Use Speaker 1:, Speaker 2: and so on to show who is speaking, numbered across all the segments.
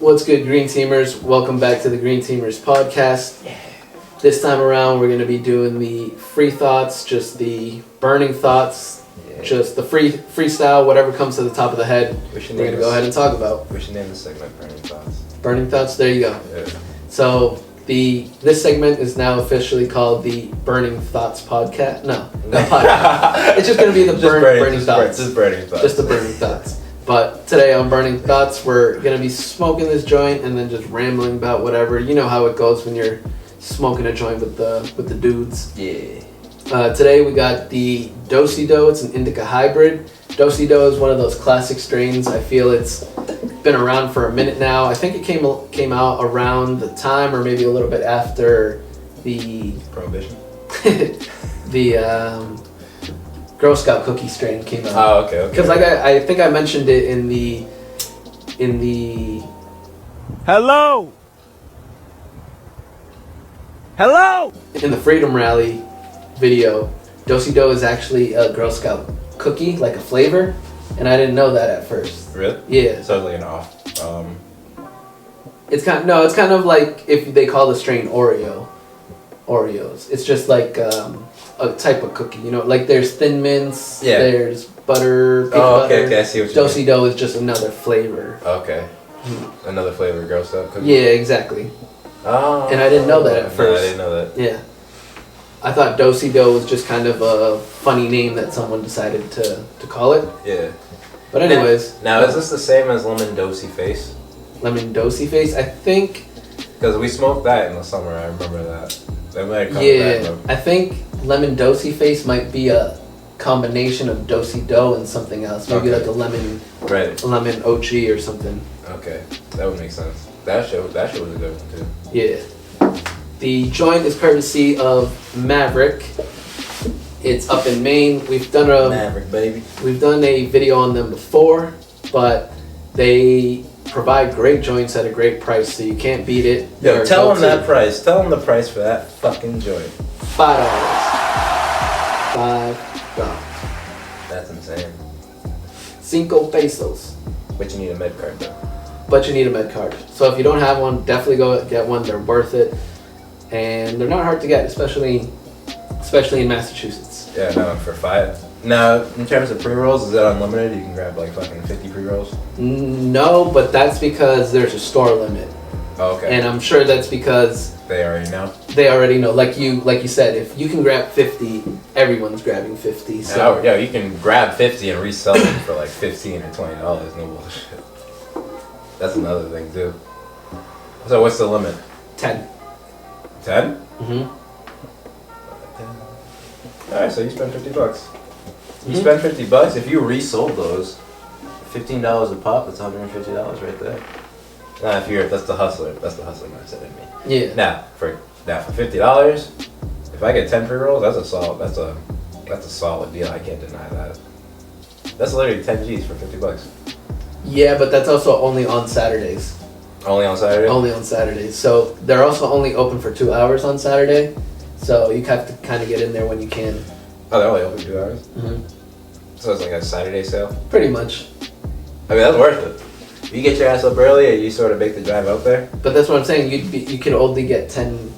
Speaker 1: What's good, Green Teamers? Welcome back to the Green Teamers podcast. Yeah. This time around, we're going to be doing the free thoughts, just the burning thoughts, just the freestyle, whatever comes to the top of the head. We're going to go ahead and talk about.
Speaker 2: We should name this segment Burning Thoughts.
Speaker 1: Burning Thoughts, there you go.
Speaker 2: Yeah.
Speaker 1: So this segment is now officially called the Burning Thoughts podcast. No podcast. It's just going to be the burning thoughts.
Speaker 2: Just burning thoughts.
Speaker 1: Just the burning thoughts. But today on Burning Thoughts, we're going to be smoking this joint and then just rambling about whatever. You know how it goes when you're smoking a joint with the dudes.
Speaker 2: Yeah.
Speaker 1: Today we got the Do-si-do. It's an indica hybrid. Do-si-do is one of those classic strains. I feel it's been around for a minute now. I think it came out around the time or maybe a little bit after the
Speaker 2: Prohibition.
Speaker 1: the Girl Scout cookie strain came out.
Speaker 2: Oh, okay.
Speaker 1: Because I think I mentioned it in the
Speaker 3: Hello
Speaker 1: in the Freedom Rally video. Do-si-do is actually a Girl Scout cookie, like a flavor, and I didn't know that at first.
Speaker 2: Really?
Speaker 1: Yeah.
Speaker 2: So it's like an off.
Speaker 1: It's kind of like if they call the strain Oreos. It's just like a type of cookie, you know, like there's Thin Mints, there's butter, peanut butter.
Speaker 2: Okay, I see what you mean.
Speaker 1: Do-si-do is just another flavor.
Speaker 2: Okay. Another flavor Girl Scout cookie?
Speaker 1: Yeah, exactly.
Speaker 2: Oh.
Speaker 1: And I didn't know that at first.
Speaker 2: No, I didn't know that.
Speaker 1: Yeah. I thought Do-si-do was just kind of a funny name that someone decided to call it.
Speaker 2: Yeah.
Speaker 1: But anyways.
Speaker 2: Now, is this the same as Lemon Dosey Face?
Speaker 1: Lemon Dosey Face? I think...
Speaker 2: Because we smoked that in the summer, I remember that. That might come back.
Speaker 1: I think Lemon Dosey Face might be a combination of Do-si-do and something else. Maybe like a lemon OG or something.
Speaker 2: Okay, that would make sense. That shit was a good one too.
Speaker 1: Yeah. The joint is courtesy of Maverick. It's up in Maine. We've done
Speaker 2: Maverick, baby.
Speaker 1: We've done a video on them before, but they provide great joints at a great price, so you can't beat it.
Speaker 2: Yo, tell them that price. Tell them the price for that fucking joint.
Speaker 1: $5.
Speaker 2: That's insane.
Speaker 1: 5 pesos.
Speaker 2: But you need a med card though.
Speaker 1: But you need a med card. So if you don't have one, definitely go get one. They're worth it. And they're not hard to get, especially in Massachusetts.
Speaker 2: Yeah, no, for $5. Now, in terms of pre-rolls, is that unlimited? You can grab like fucking 50 pre-rolls?
Speaker 1: No, but that's because there's a store limit.
Speaker 2: Oh, okay.
Speaker 1: And I'm sure that's because
Speaker 2: they already know.
Speaker 1: They already know. Like you said, if you can grab 50, everyone's grabbing 50. So
Speaker 2: yeah, you can grab 50 and resell them for like $15 or $20. No bullshit. That's another thing too. So what's the limit?
Speaker 1: 10.
Speaker 2: 10?
Speaker 1: Mm-hmm.
Speaker 2: Alright, so you spend $50. You spend $50. If you resold those, $15 a pop, that's $150 right there. Now, that's the hustler mindset in me.
Speaker 1: Yeah.
Speaker 2: Now for $50, if I get 10 pre-rolls, that's a solid deal. I can't deny that. That's literally 10 G's for $50.
Speaker 1: Yeah, but that's also only on Saturdays.
Speaker 2: Only on Saturday?
Speaker 1: Only on Saturdays. So they're also only open for 2 hours on Saturday. So you have to kind of get in there when you can.
Speaker 2: Oh, they're only open 2 hours?
Speaker 1: Mm-hmm.
Speaker 2: So it's like a Saturday sale?
Speaker 1: Pretty much.
Speaker 2: I mean, that's worth it. If you get your ass up early and you sort of make the drive out there.
Speaker 1: But that's what I'm saying. You could only get 10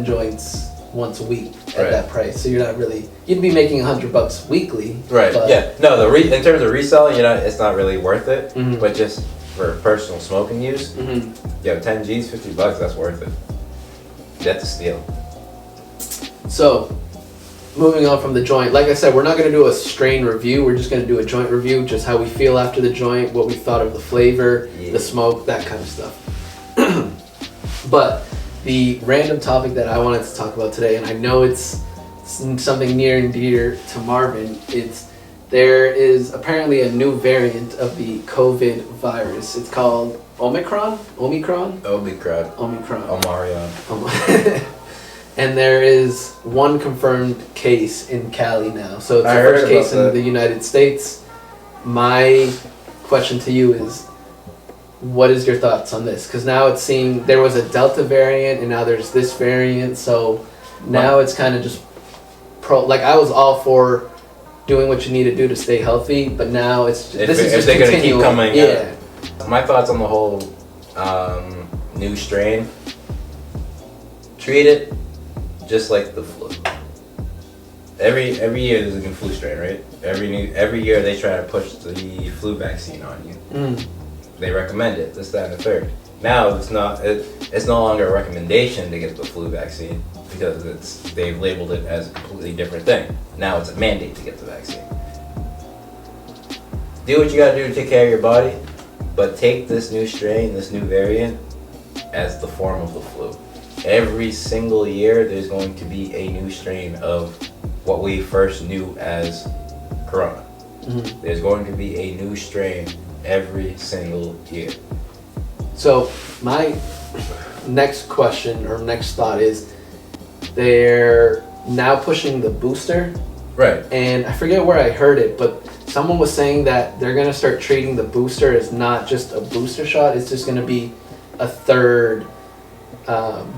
Speaker 1: joints once a week at that price. So you're not really... You'd be making $100 weekly.
Speaker 2: Right.
Speaker 1: But
Speaker 2: Yeah. No, in terms of reselling, it's not really worth it.
Speaker 1: Mm-hmm.
Speaker 2: But just for personal smoking use, 10 G's, $50, that's worth it. That's a steal.
Speaker 1: So, moving on from the joint, like I said, we're not going to do a strain review. We're just going to do a joint review, just how we feel after the joint, what we thought of the flavor, the smoke, that kind of stuff. But the random topic that I wanted to talk about today, and I know it's something near and dear to Marvin, there is apparently a new variant of the COVID virus. It's called Omicron.
Speaker 2: Omarion.
Speaker 1: And there is one confirmed case in Cali now. So it's the first case in the United States. My question to you is, what is your thoughts on this? Because now it's seeing there was a Delta variant and now there's this variant. So now it's kind of just like I was all for doing what you need to do to stay healthy, but now it's just,
Speaker 2: if they're going to keep coming. My thoughts on the whole new strain, treat it just like the flu. Every year there's a new flu strain, right? Every year they try to push the flu vaccine on you. They recommend it, this, that, and the third. Now it's no longer a recommendation to get the flu vaccine because they've labeled it as a completely different thing. Now it's a mandate to get the vaccine. Do what you gotta do to take care of your body, but take this new strain, this new variant, as the form of the flu. Every single year there's going to be a new strain of what we first knew as corona. There's going to be a new strain every single year.
Speaker 1: So my next question or next thought is, they're now pushing the booster.
Speaker 2: Right.
Speaker 1: And I forget where I heard it, but someone was saying that they're going to start treating the booster as not just a booster shot, it's just going to be a third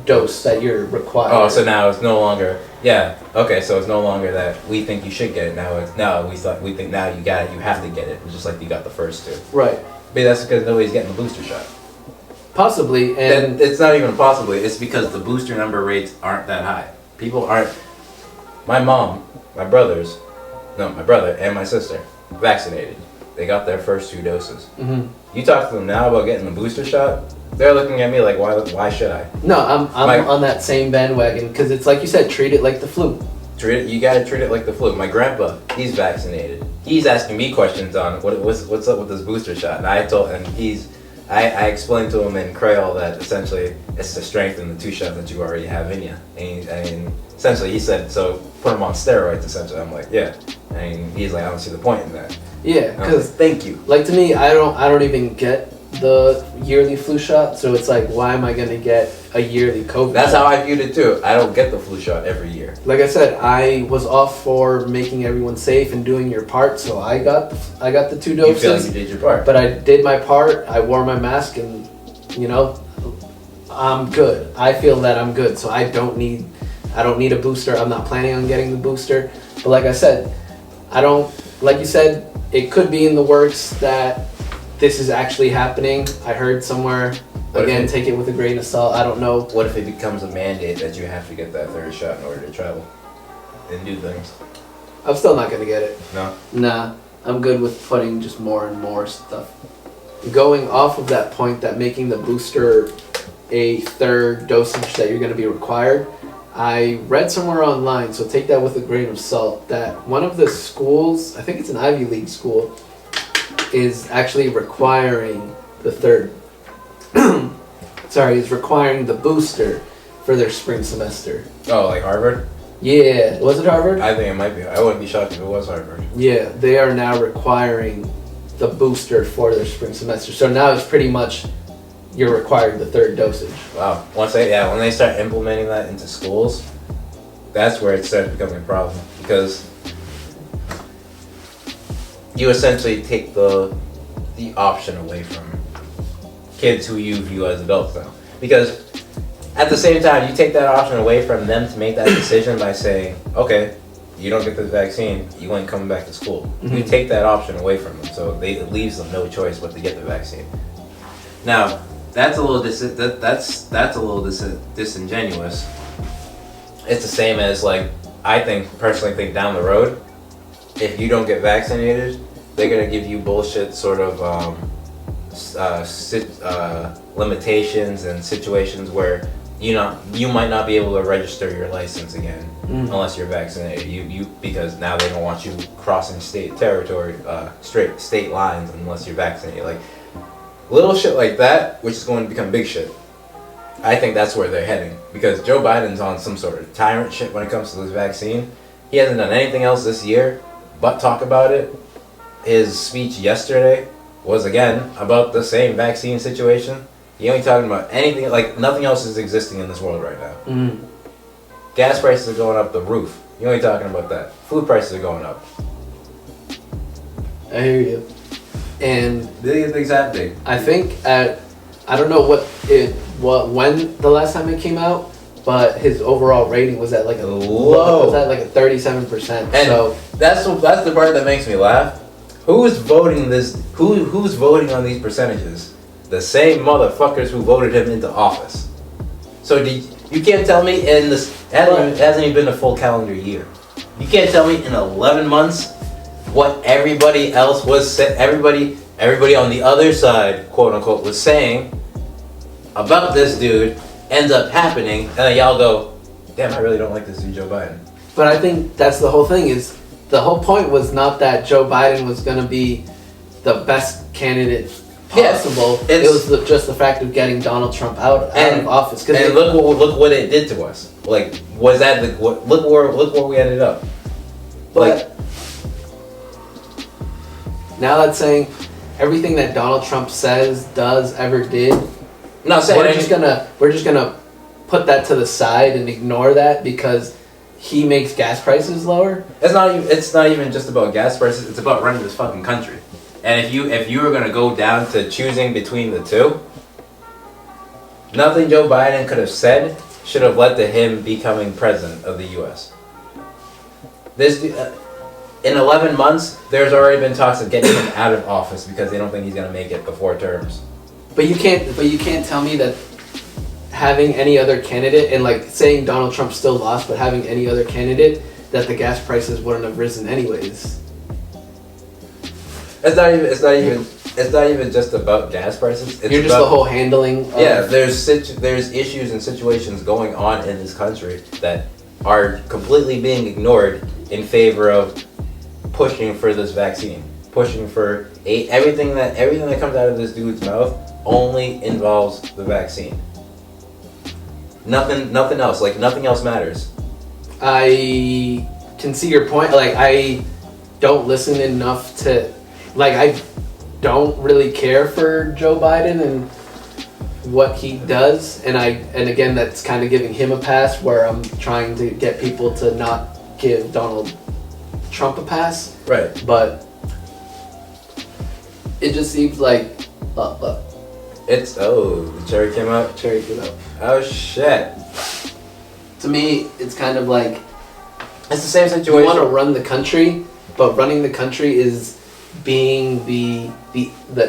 Speaker 1: dose that you're required.
Speaker 2: Oh, so now it's no longer, okay, so it's no longer that we think you should get it, we think now you got it, you have to get it, just like you got the first two.
Speaker 1: Right.
Speaker 2: But that's because nobody's getting the booster shot.
Speaker 1: Possibly, and
Speaker 2: it's not even possibly, it's because the booster number rates aren't that high. People aren't, my brother and my sister vaccinated. They got their first 2 doses. You talk to them now about getting the booster shot, they're looking at me like, why should I?
Speaker 1: No, I'm on that same bandwagon because it's like you said, treat it like the flu.
Speaker 2: You gotta treat it like the flu. My grandpa, he's vaccinated. He's asking me questions on what's up with this booster shot, and I explained to him in Creole that essentially it's to strengthen the 2 shots that you already have in you. And essentially he said, so put them on steroids. Essentially, I'm like, yeah. And he's like, I don't see the point in that.
Speaker 1: Yeah, because
Speaker 2: like, thank you.
Speaker 1: Like to me, I don't even get the yearly flu shot, so it's like, why am I gonna get a yearly COVID
Speaker 2: That's
Speaker 1: shot?
Speaker 2: how I viewed it too. I don't get the flu shot every year.
Speaker 1: Like I said, I was off for making everyone safe and doing your part, so I got the 2 doses.
Speaker 2: You feel like you did your part.
Speaker 1: But I did my part. I wore my mask, and I'm good. I feel that I'm good, so I don't need a booster. I'm not planning on getting the booster. But like I said, like you said, it could be in the works that this is actually happening. I heard somewhere, again, take it with a grain of salt. I don't know.
Speaker 2: What if it becomes a mandate that you have to get that 3rd shot in order to travel and do things?
Speaker 1: I'm still not going to get it.
Speaker 2: No?
Speaker 1: Nah, I'm good with putting just more and more stuff. Going off of that point that making the booster a 3rd dosage that you're going to be required, I read somewhere online, so take that with a grain of salt, that one of the schools, I think it's an Ivy League school, is actually requiring the 3rd, is requiring the booster for their spring semester.
Speaker 2: Oh, like Harvard?
Speaker 1: Yeah, was it Harvard?
Speaker 2: I think it might be. I wouldn't be shocked if it was Harvard.
Speaker 1: Yeah, they are now requiring the booster for their spring semester. So now it's pretty much you're required the 3rd dosage.
Speaker 2: Wow. When they start implementing that into schools, that's where it starts becoming a problem, because you essentially take the option away from kids who you view as adults now. Because at the same time, you take that option away from them to make that decision by saying, okay, you don't get this vaccine, you ain't coming back to school. You take that option away from them, so it leaves them no choice but to get the vaccine. Now, that's a little disingenuous. It's the same as, like, I personally think down the road, if you don't get vaccinated, they're gonna give you bullshit sort of limitations and situations where you might not be able to register your license again unless you're vaccinated. Because now they don't want you crossing state territory, state lines unless you're vaccinated. Like little shit like that, which is going to become big shit. I think that's where they're heading, because Joe Biden's on some sort of tyrant shit when it comes to this vaccine. He hasn't done anything else this year but talk about it. His speech yesterday was again about the same vaccine situation. He ain't talking about anything, like nothing else is existing in this world right now. Gas prices are going up the roof. You ain't talking about that. Food prices are going up.
Speaker 1: I hear you. And
Speaker 2: These things happening.
Speaker 1: I think I don't know when the last time it came out, but his overall rating was at like a
Speaker 2: low.
Speaker 1: Was at like a 37%.
Speaker 2: And
Speaker 1: so
Speaker 2: that's the part that makes me laugh. Who's voting this? Who's voting on these percentages? the same motherfuckers who voted him into office. So you can't tell me in this, it hasn't even been a full calendar year. You can't tell me in 11 months what everybody else was everybody on the other side, quote unquote, was saying about this dude ends up happening, and then y'all go, damn, I really don't like this dude, Joe Biden.
Speaker 1: But I think that's the whole thing. Is the whole point was not that Joe Biden was going to be the best candidate possible.
Speaker 2: Yeah,
Speaker 1: it was just the fact of getting Donald Trump out of office.
Speaker 2: And look what it did to us. Like, was that look where we ended up.
Speaker 1: But now that's saying everything that Donald Trump says, does, ever did.
Speaker 2: I'm not saying
Speaker 1: we're just gonna put that to the side and ignore that because he makes gas prices lower.
Speaker 2: It's not even just about gas prices. It's about running this fucking country. And if you were gonna go down to choosing between the two, nothing Joe Biden could have said should have led to him becoming president of the U.S. This in 11 months, there's already been talks of getting him out of office because they don't think he's gonna make it before terms.
Speaker 1: But you can't tell me that having any other candidate and like saying Donald Trump still lost, but having any other candidate that the gas prices wouldn't have risen anyways.
Speaker 2: It's not even just about gas prices. It's
Speaker 1: You're just
Speaker 2: about
Speaker 1: the whole handling.
Speaker 2: There's issues and situations going on in this country that are completely being ignored in favor of pushing for this vaccine, pushing for everything that comes out of this dude's mouth only involves the vaccine. Nothing else. Like nothing else matters.
Speaker 1: I can see your point. Like I don't listen enough to, like I don't really care for Joe Biden and what he does, and again that's kind of giving him a pass where I'm trying to get people to not give Donald Trump a pass.
Speaker 2: Right.
Speaker 1: But it just seems like
Speaker 2: It's the cherry came out.
Speaker 1: Cherry came out.
Speaker 2: Oh shit.
Speaker 1: To me, it's kind of like
Speaker 2: It's the same situation.
Speaker 1: you want to run the country, but running the country is being the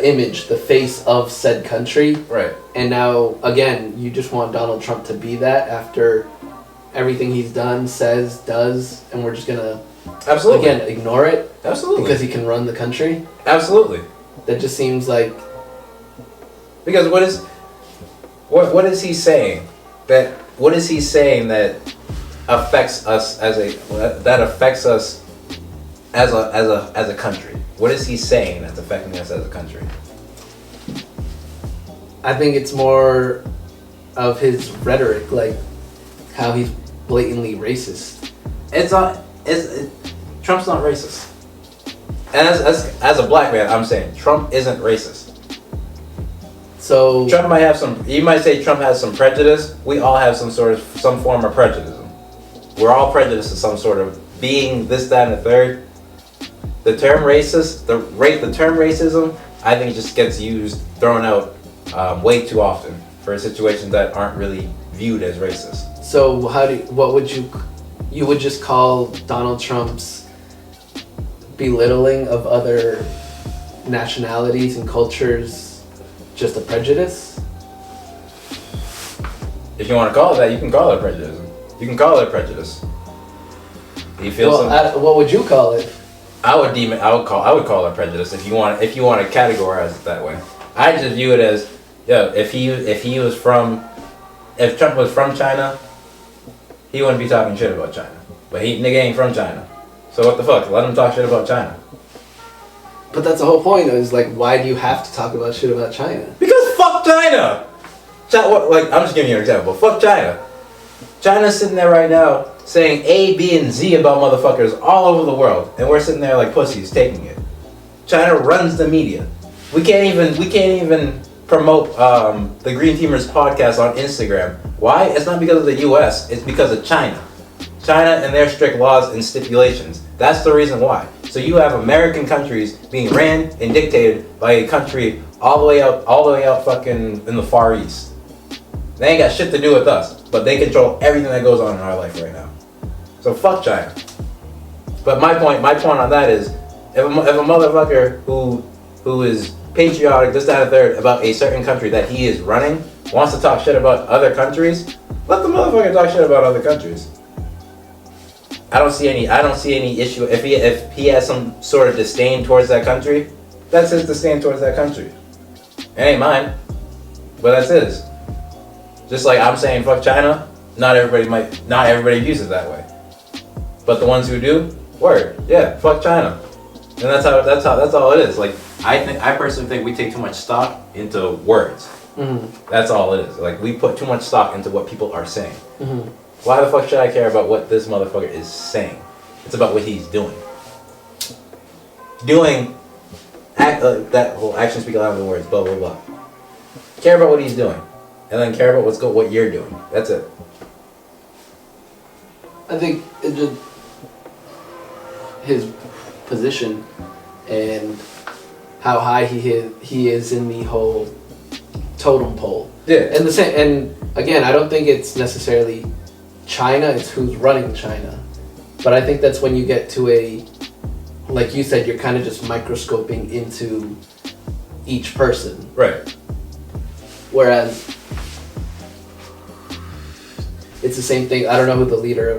Speaker 1: image, the face of said country.
Speaker 2: Right.
Speaker 1: And now again, you just want Donald Trump to be that after everything he's done, says, does, and we're just gonna
Speaker 2: Absolutely
Speaker 1: again ignore it.
Speaker 2: Absolutely.
Speaker 1: Because he can run the country.
Speaker 2: Absolutely.
Speaker 1: That just seems like
Speaker 2: Because what is he saying that affects us as a country? What is he saying that's affecting us as a country?
Speaker 1: I think it's more of his rhetoric, like how he's blatantly racist.
Speaker 2: Trump's not racist. And as a black man, I'm saying Trump isn't racist.
Speaker 1: So
Speaker 2: Trump might have you might say Trump has some prejudice. We all have some form of prejudice. We're all prejudiced to some sort of being this, that, and the third. The term racist, the term racism, I think just gets thrown out way too often for situations that aren't really viewed as racist.
Speaker 1: So what would you would just call Donald Trump's belittling of other nationalities and cultures just a prejudice?
Speaker 2: If you want to call it that, you can call it prejudice. You can call it prejudice. Do you feel
Speaker 1: what would you call it?
Speaker 2: I would call it prejudice if you want to categorize it that way. I just view it as, if Trump was from China, he wouldn't be talking shit about China. But nigga ain't from China. So what the fuck? Let him talk shit about China.
Speaker 1: But that's the whole point, is like, why do you have to talk about shit about China?
Speaker 2: Because fuck China! I'm just giving you an example. Fuck China. China's sitting there right now saying A, B, and Z about motherfuckers all over the world, and we're sitting there like pussies taking it. China runs the media. We can't even promote the GreenTeamers podcast on Instagram. Why? It's not because of the U.S. It's because of China. China and their strict laws and stipulations. That's the reason why. So you have American countries being ran and dictated by a country all the way out fucking in the Far East. They ain't got shit to do with us, but they control everything that goes on in our life right now. So fuck China. But my point on that is, if a motherfucker who is patriotic, this, that, and third about a certain country that he is running, wants to talk shit about other countries, let the motherfucker talk shit about other countries. I don't see any issue if he has some sort of disdain towards that country. That's his disdain towards that country. It ain't mine, but that's his. Just like I'm saying fuck China, not everybody views it that way. But the ones who do, word, yeah, fuck China. And that's all it is. Like I personally think we take too much stock into words. Mm-hmm. That's all it is. Like we put too much stock into what people are saying. Mm-hmm. Why the fuck should I care about what this motherfucker is saying? It's about what he's doing. That whole actions speak louder than words. Blah blah blah. Care about what he's doing, and then care about what you're doing. That's it.
Speaker 1: I think it just his position and how high he is in the whole totem pole.
Speaker 2: Yeah.
Speaker 1: And again, I don't think it's necessarily China, it's who's running China. But I think that's when you get to like you said, you're kind of just microscoping into each person.
Speaker 2: Right.
Speaker 1: Whereas it's the same thing. I don't know who the leader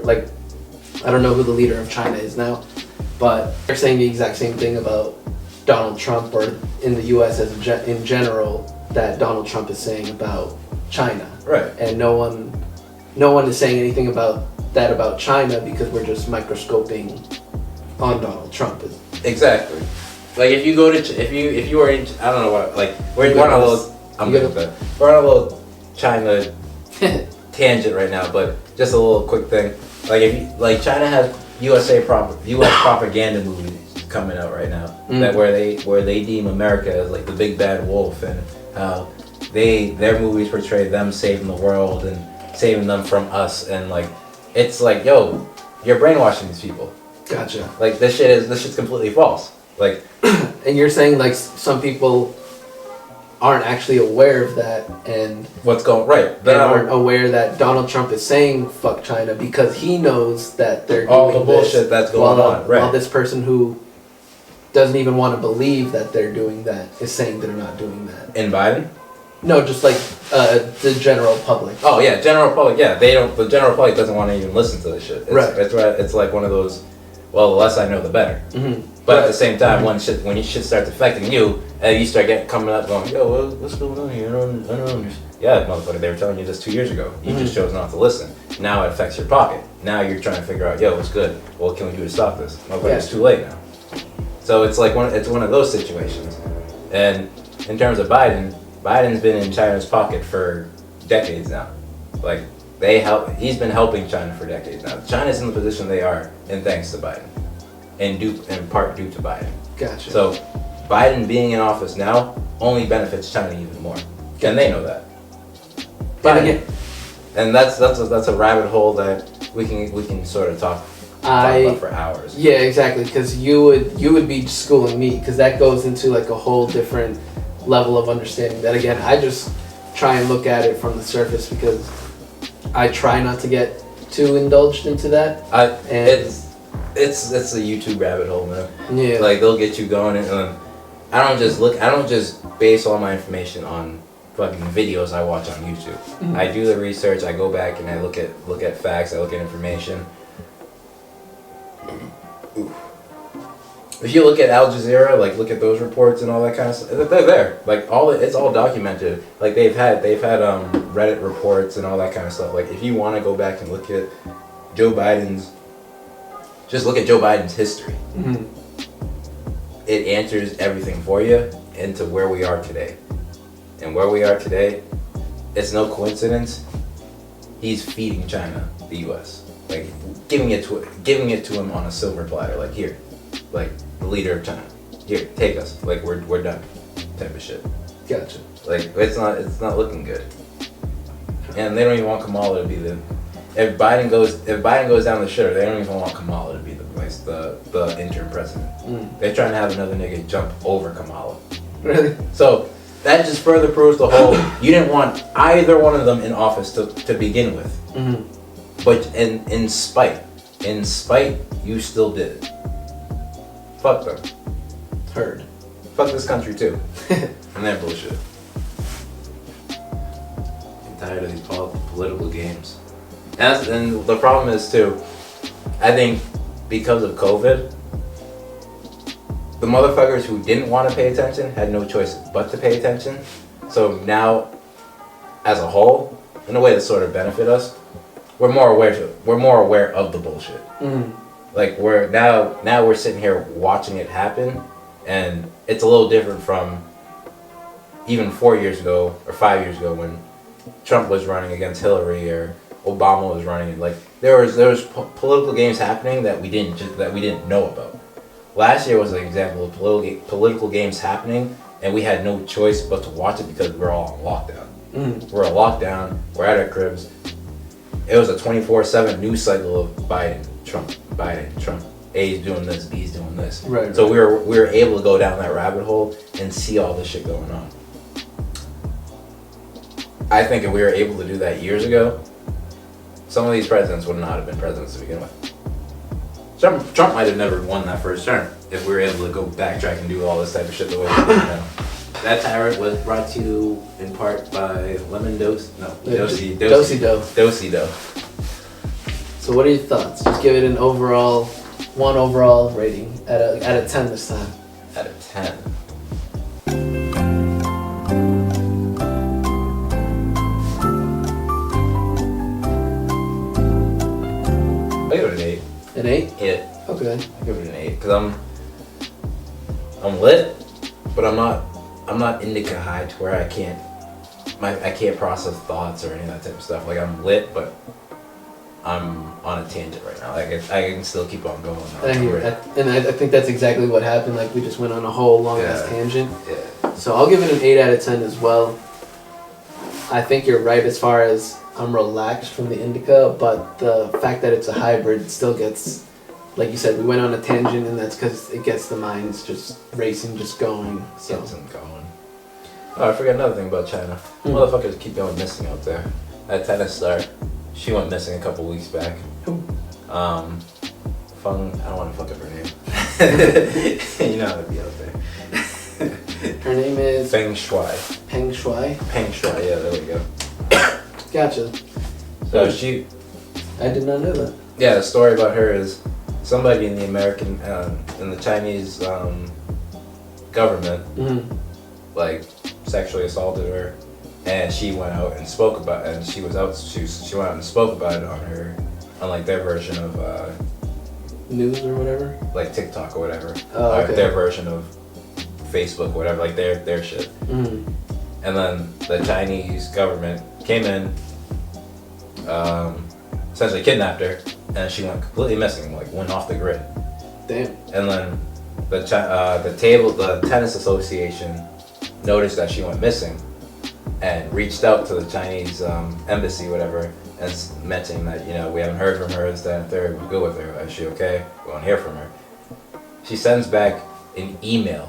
Speaker 1: of China is now, but they're saying the exact same thing about Donald Trump, or in the U.S. in general, that Donald Trump is saying about China.
Speaker 2: Right.
Speaker 1: And no one is saying anything about China because we're just microscoping on Donald Trump.
Speaker 2: Exactly. Like if you go to if you were in, I don't know what, like we're on a little China tangent right now, but just a little quick thing. Like China has U.S. propaganda movies coming out right now that where they deem America as like the big bad wolf, and how their movies portray them saving the world and saving them from us, and like it's like, yo, you're brainwashing these people.
Speaker 1: Gotcha.
Speaker 2: Like this shit's completely false. Like,
Speaker 1: and you're saying like some people aren't actually aware of that, and
Speaker 2: what's going right?
Speaker 1: They aren't aware that Donald Trump is saying fuck China because he knows that they're doing
Speaker 2: all the bullshit that's going on. Right.
Speaker 1: While this person who doesn't even want to believe that they're doing that is saying they're not doing that.
Speaker 2: In Biden?
Speaker 1: No, just like the general public.
Speaker 2: Oh yeah, general public. Yeah, they don't. The general public doesn't want to even listen to this shit.
Speaker 1: Right.
Speaker 2: It's like one of those. Well, the less I know, the better. Mm-hmm. But at the same time, when shit starts affecting you, and you start coming up going, yo, what's going on here? I don't understand. Yeah, motherfucker, they were telling you this 2 years ago. You just chose not to listen. Now it affects your pocket. Now you're trying to figure out, yo, what's good? What can we do to stop this? Motherfucker, it's too late now. So it's like one of those situations. And in terms of Biden's been in China's pocket for decades now. Like he's been helping China for decades now. China's in the position they are, and thanks to Biden, and in part due to Biden.
Speaker 1: Gotcha.
Speaker 2: So Biden being in office now only benefits China even more, and they know that. But again, and that's a rabbit hole that we can sort of talk about for hours.
Speaker 1: Yeah, exactly. Because you would be schooling me, because that goes into like a whole different level of understanding. That again, I just try and look at it from the surface because I try not to get too indulged into that.
Speaker 2: It's a YouTube rabbit hole, man.
Speaker 1: Yeah.
Speaker 2: Like they'll get you going, and I don't just base all my information on fucking videos I watch on YouTube. Mm-hmm. I do the research. I go back and I look at facts. I look at information. Ooh. If you look at Al Jazeera, like look at those reports and all that kind of stuff, they're there. Like it's all documented. Like they've had Reddit reports and all that kind of stuff. Like if you want to go back and look at Joe Biden's history. Mm-hmm. It answers everything for you into where we are today. And where we are today, it's no coincidence. He's feeding China the U.S. Like giving it to him on a silver platter. Like here, like the leader of China. Here, take us. Like we're done. Type of shit.
Speaker 1: Gotcha.
Speaker 2: Like it's not looking good. And they don't even want Kamala to be the. If Biden goes down the shitter, they don't even want Kamala to be the interim president. Mm. They're trying to have another nigga jump over Kamala.
Speaker 1: Really?
Speaker 2: So that just further proves the whole. You didn't want either one of them in office to begin with. Mm-hmm. But in spite, you still did it. Fuck them.
Speaker 1: Heard.
Speaker 2: Fuck this country too. And that bullshit. I'm tired of these political games. And the problem is too, I think because of COVID, the motherfuckers who didn't want to pay attention had no choice but to pay attention. So now, as a whole, in a way that sort of benefit us, we're more aware of the bullshit. Like now we're sitting here watching it happen, and it's a little different from even 4 years ago or 5 years ago when Trump was running against Hillary or Obama was running. Like there was political games happening that we didn't know about. Last year was an example of political games happening, and we had no choice but to watch it because we're all on lockdown. We're on lockdown. We're at our cribs. It was a 24/7 news cycle of Biden, Trump. A's doing this, B's doing this.
Speaker 1: Right.
Speaker 2: So we were able to go down that rabbit hole and see all this shit going on. I think if we were able to do that years ago, some of these presidents would not have been presidents to begin with. Trump might have never won that first term if we were able to go backtrack and do all this type of shit the way we do now. That tyrant was brought to you in part by Dosi Dough.
Speaker 1: So what are your thoughts? Just give it an overall rating out of 10 this time.
Speaker 2: Out of 10. I give it an 8.
Speaker 1: An 8?
Speaker 2: Yeah.
Speaker 1: Okay.
Speaker 2: I give it an 8 because I'm lit, but I'm not indica high to where I can't process thoughts or any of that type of stuff. Like I'm lit, but I'm on a tangent right now. Like I can still keep on going.
Speaker 1: I think that's exactly what happened. Like we just went on a whole long ass tangent.
Speaker 2: Yeah.
Speaker 1: So I'll give it an 8 out of 10 as well. I think you're right as far as I'm relaxed from the indica, but the fact that it's a hybrid still gets, like you said, we went on a tangent, and that's because it gets the minds just racing, just going. So.
Speaker 2: Gets them going. Oh, I forgot another thing about China. Motherfuckers keep going missing out there. That tennis star, she went missing a couple weeks back.
Speaker 1: Who?
Speaker 2: I don't want to fuck up her name. You know how to be out there.
Speaker 1: Her name is
Speaker 2: Feng Shui.
Speaker 1: Peng Shui.
Speaker 2: Peng Shui, yeah, there we go.
Speaker 1: Gotcha.
Speaker 2: So
Speaker 1: I did not know that.
Speaker 2: Yeah, the story about her is somebody in the Chinese government, like sexually assaulted her, and she went out and spoke about it, and she went out and spoke about it on like their version of
Speaker 1: news or whatever,
Speaker 2: like TikTok or whatever.
Speaker 1: Oh, okay.
Speaker 2: Their version of Facebook or whatever, like their shit. And then the Chinese government came in, essentially kidnapped her, and she went completely missing, like went off the grid.
Speaker 1: Damn.
Speaker 2: And then the tennis association noticed that she went missing and reached out to the Chinese embassy, whatever, and mentioning that, you know, we haven't heard from her, this, that, and third, we're good with her, is she okay? We won't hear from her. She sends back an email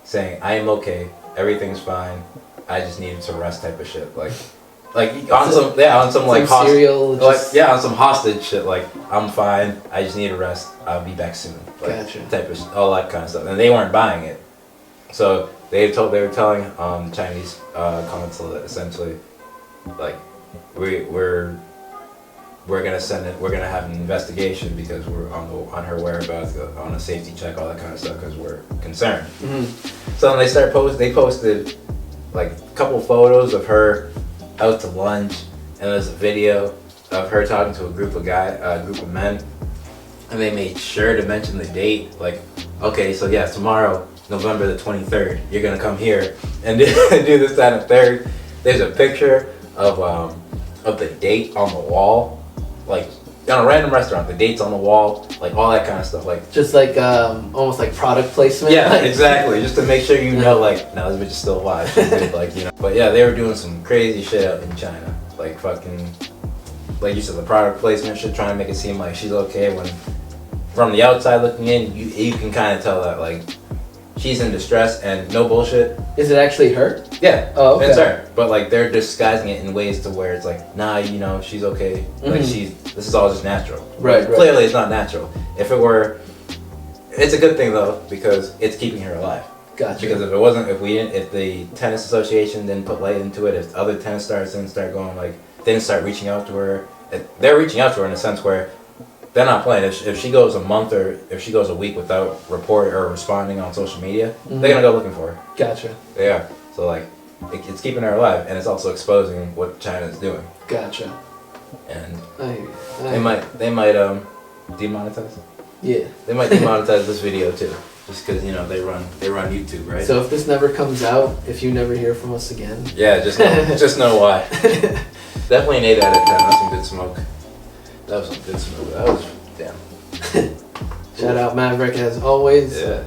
Speaker 2: saying, I am okay, everything's fine, I just needed to rest type of shit. Like on some hostage shit, like I'm fine, I just need to rest, I'll be back soon. Like,
Speaker 1: Gotcha.
Speaker 2: Type of all that kind of stuff. And they weren't buying it. So they were telling the Chinese consulate essentially, like we're gonna have an investigation because we're on her whereabouts, on a safety check, all that kind of stuff, because we're concerned. So then they posted like a couple photos of her out to lunch, and there's a video of her talking to a group of men, and they made sure to mention the date, like, okay, so yeah, tomorrow, November the 23rd, you're gonna come here and do this, that, and third. There's a picture of the date on the wall, like on a random restaurant, the date's on the wall, like all that kind of stuff, like
Speaker 1: just like almost like product placement.
Speaker 2: Yeah,
Speaker 1: like,
Speaker 2: exactly. Just to make sure you know, like, no, this bitch is still alive. She's good, like, you know. But yeah, they were doing some crazy shit out in China, like fucking, like you said, the product placement shit, trying to make it seem like she's okay when, from the outside looking in, you can kind of tell that like she's in distress, and no bullshit.
Speaker 1: Is it actually her?
Speaker 2: Yeah.
Speaker 1: Oh, okay.
Speaker 2: It's her. But like they're disguising it in ways to where it's like, nah, you know, she's okay. Like this is all just natural.
Speaker 1: Right.
Speaker 2: Clearly it's not natural. If it were, it's a good thing though, because it's keeping her alive.
Speaker 1: Gotcha.
Speaker 2: Because if the tennis association didn't put light into it, if other tennis stars didn't start reaching out to her, they're reaching out to her in a sense where they're not playing. If she goes a month or if she goes a week without reporting or responding on social media, they're gonna go looking for her.
Speaker 1: Gotcha.
Speaker 2: They are. So like, it's keeping her alive, and it's also exposing what China is doing.
Speaker 1: Gotcha.
Speaker 2: And
Speaker 1: I
Speaker 2: they might demonetize.
Speaker 1: Yeah.
Speaker 2: They might demonetize this video too, just because they run YouTube, right?
Speaker 1: So if this never comes out, if you never hear from us again.
Speaker 2: Yeah, just know why. Definitely an 8 out of 10. That's some good smoke. That was some good smoke. That was damn.
Speaker 1: Shout out Maverick as always.
Speaker 2: Yeah.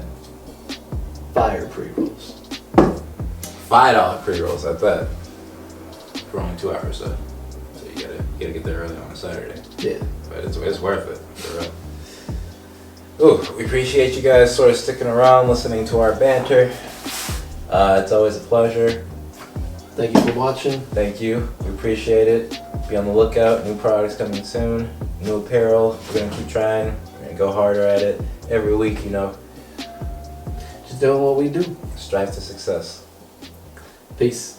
Speaker 1: Fire pre-rolls.
Speaker 2: $5 pre-rolls at that. For only 2 hours though. So you gotta get there early on a Saturday.
Speaker 1: Yeah.
Speaker 2: But it's worth it. For real. Ooh, we appreciate you guys sort of sticking around, listening to our banter. It's always a pleasure.
Speaker 1: Thank you for watching.
Speaker 2: Thank you. We appreciate it. Be on the lookout. New products coming soon. New apparel. We're gonna keep trying. We're gonna go harder at it every week.
Speaker 1: Just doing what we do.
Speaker 2: Strive to success.
Speaker 1: Peace.